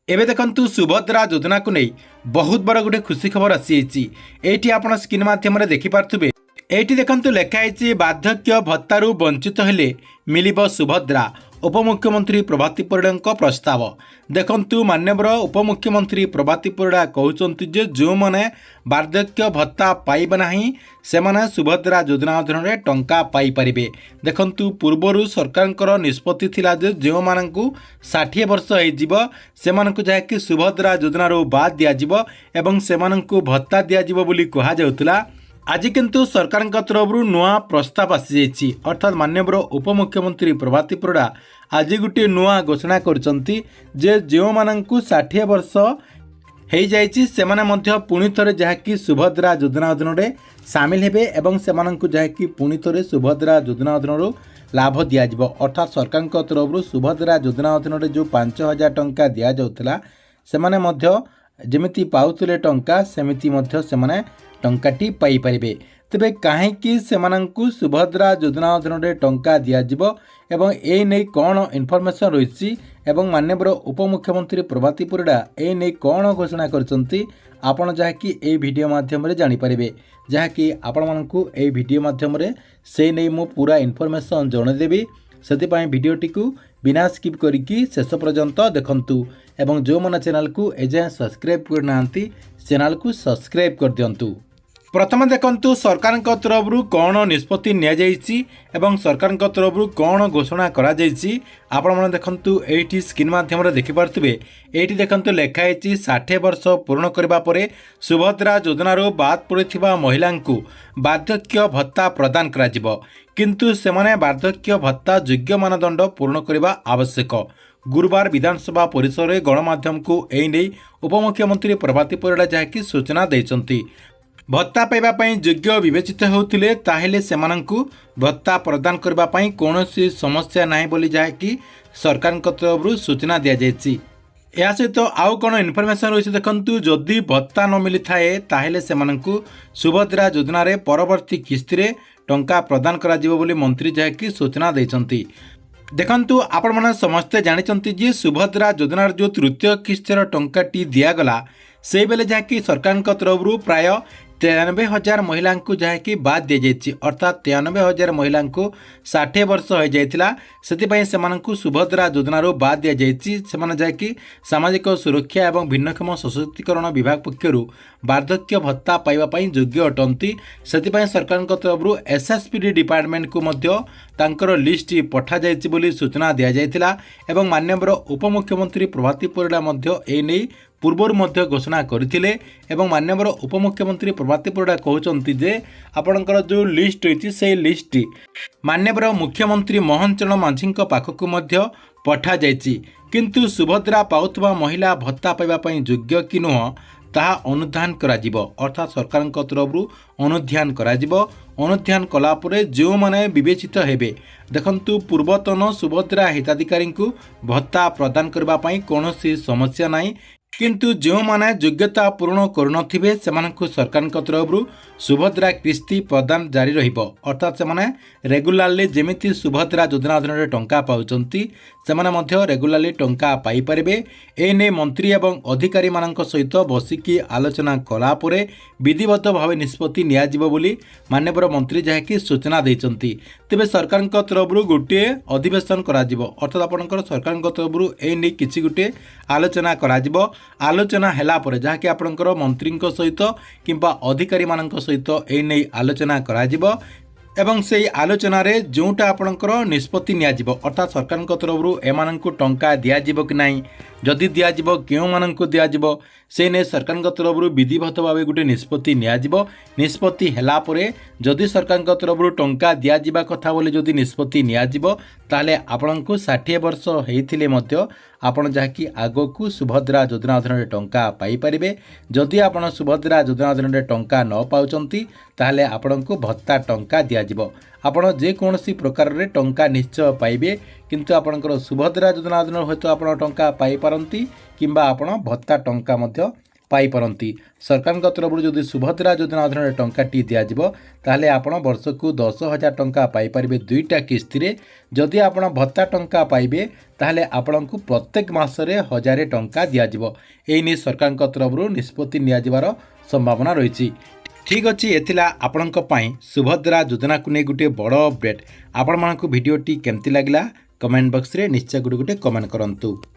एबे देखंतु सुभद्रा योजना को नहीं बहुत बड़ गोटे खुशी खबर आसी एटी आपण स्क्रीन माध्यम देखिपे एटी देखंतु लेखाई बार्धक्य भत्तारू वंचित हेले मिलिब सुभद्रा उपमुख्यमंत्री प्रभाती परिड़ा प्रस्ताव देखंतु मान्यवर उपमुख्यमंत्री प्रभाती परिड़ा कहते जे जो मैंने बार्धक्य भत्ता पाइबे नाही सेमाने सुभद्रा योजना अधीन टंका पाई परिबे। देखंतु पूर्वरु सरकारकर निष्पत्ति थिला जे जो माननकु 60 वर्ष होइजिबो सेमानकु जायकि सुभद्रा योजनारो बाद दिया जिवो एवं सेमानकु भत्ता दिया जिवो बोली कहा जाउतला। आज किंतु सरकार तरफ नुआ प्रस्ताव आसी जाइए अर्थात माननीय उपमुख्यमंत्री प्रभाती परिड़ा आज गोटे नुआ घोषणा करछंती जे जो माननकु 60 वर्ष हो जाइए से पुणी थे जहाँकि सुभद्रा योजना अधीन सामिल हेबे एवं सेमानंकु जहाँकि पुणी थे सुभद्रा योजना अधीन लाभ दिज्व अर्थात सरकार तरफ सुभद्रा योजना अधीन जो 5000 टंका दि जाउतला सेमाने मध्य जेमिति पाउतले टंका सेमिति मध्य सेमाने टंकाटी पाई परिबे। तेबे काहेकि सेमानंकु सुभद्रा योजना अधीन टंका दिज्व एवं ए नै कौन इनफॉरमेशन रही एवं माननीय उपमुख्यमंत्री प्रभाती परिड़ा ए नै कौन घोषणा करछंती आपण जहाँकि ए वीडियो माध्यम रे जानि परिबे जहाँकि आपण मानकु ए वीडियो माध्यम रे से नै मु पूरा इनफॉरमेशन जणे देबी सेतिपाई वीडियोटी को बिना स्किप करिकी शेष पर्यंत देखंतु एवं जो मन चैनल को एजाए सब्सक्राइब करनांती चैनल को सब्सक्राइब कर दियंतु। प्रथम देखंतु सरकार तरफ कौन निष्पत्ति एवं सरकार तरफ कौन घोषणा करा आपण मैंने देखंतु एटी स्क्रीन माध्यम देखिपे एटी देखंतु लेखाई 60 वर्ष पूर्ण करबा परे सुभद्रा योजनारो बाद पड़िथिबा महिला को बार्धक्य भत्ता प्रदान करा किंतु सेमाने बार्धक्य भत्ता योग्य मानदंड पूर्ण करबा आवश्यक। गुरुवार विधानसभा परिसर में गणमाध्यम को एने उपमुख्यमंत्री प्रभाती परिड़ा जहाँकि सूचना देइचंती भत्ता पाइबा योग्य विवेचित होउथिले ताहेले सेमानंकु भत्ता प्रदान करबा पई कोनोसी समस्या नाही बोली जहाँकि सरकार तरफ सूचना दिया जायछि। या सहित आउ कौन इनफॉरमेशन रही देखंतु जदि भत्ता न मिली थाए ताहेले सेमानंकु सुभद्रा योजना रे परवर्ती किस्ती रे टंका प्रदान करा जिवो बोली मंत्री जहाँकि सूचना देइचंती। देखंतु आपण माने समस्ते जानिचंती जे सुभद्रा योजनार जो तृतीय किस्तीर टंकाटी दियागला से बेले जहाँकि सरकार तरफ प्राय 93,000 महिला को जहाँकि बाद दि जाइए अर्थात 93,000 महिला को 60 वर्ष हो जाता से सुभद्रा योजनार बाद दि जाइए जहाँकि सामाजिक सुरक्षा और भिन्नक्षम सशक्तिकरण विभाग पक्षर बार्धक्य भत्ता पाइबापी योग्य अटंती से सरकार तरफ एसएसपीडी डिपार्टमेंट को मध्य तांकर लिस्ट पठा जाइए बोली सूचना दि जाइथिला एवं माननीय उपमुख्यमंत्री प्रभाती परिड़ा मध्य एने पूर्वर मध्य घोषणा करथिले एवं माननीय उपमुख्यमंत्री प्रभाती परिड़ा कहउचंती जे आपणकर जो लिस्ट रही से लिस्ट माननीय मुख्यमंत्री मोहन चरण मांझी पाखक मध्य पठा जाइछि किंतु सुभद्रा पाउथबा महिला भत्ता पाइबापी योग्य कि नुह ताहा अनुधान कराजिबो अर्थात सरकार तरफ अनुध्यान कराजिबो अनुध्यान कलापुरे जो माने विवेचित हेबे देखंतु पूर्वतन सुभद्रा हिताधिकारी को भत्ता प्रदान करबा पई कोनोसी समस्या नाही किंतु जो माने योग्यता पूर्ण करुनथिबे सेमानकु सरकार तरफ सुभद्रा किस्ती प्रदान जारी रहिबो अर्थात सेमाने रेगुलारली जेमिति सुभद्रा योजना अधीन टंका पाउचंती सेमाने मध्य रेगुलारली टंका पाई परिबे एने मंत्री एवं अधिकारी मानक सहित बसिकी आलोचना कला परे विधिवत भाव निष्पत्ति नियाजिबो बोली माननीय मंत्री जहाँकि सूचना देइचंती। तेबे सरकार तरफ गोटे अधिवेशन कराजिबो अर्थात आपनकर सरकार तरफ एने किछि गोटे आलोचना कराजिबो आलोचना हैला परे जहाँकि आपनकर मंत्री सहित किंबा अधिकारी मानक सहित एने आलोचना कराजिबो एवं से आलोचन जोटा आपणकर निष्पत्ति नियाजिबो अर्थात सरकार तरफ एमानंकु टंका दियाजिबो कि नाही जदि दियाजिबो केउ मानंकु दियाजिबो से ने सरकार तरफ विधिवत भाव गोटे निष्पत्ति नियाजिबो निष्पत्ति हैला परे जदि सरकार तरफ टंका दियाजिबा कथा बोली जदि निष्पत्ति नियाजिबो ताले आपणंकु 60 वर्ष हेइथिले मध्य आपण जहाँकि आगकू सुभद्रा योजना अधीन टंका पाई परिबे जदि आपण सुभद्रा योजना अधीन टंका न पाउचंती ताहले आपणंकु भत्ता टंका दियाजिबो आपण जे कोनोसी प्रकार रे टंका निश्चय पाइबे किंतु आपणकर सुभद्रा योजना अधीन होतो आपण टंका पाई पारंती किंबा आपण भत्ता टंका मध्य पाइपारती। सरकार तरफ जदि सुभद्रा योजना अधीन टंकाटी दिज्व ताहले आपण वर्षकु 10,000 टंका पाइपारे 2टा किस्ती। जदि आपण भत्ता टंका पाइबे ताहले आपण को प्रत्येक मासरे 1,000 टंका दिज्व। एने सरकार तरफ निष्पत्ति नियाजिबार संभावना रही। ठीक अच्छे एथिला आपणक पई सुभद्रा योजना को नहीं गोटे बड़ अपडेट। आपण मानक वीडियोटी केमती लागला कमेंट बॉक्स रे निश्चय गोटे कमेंट करंतु।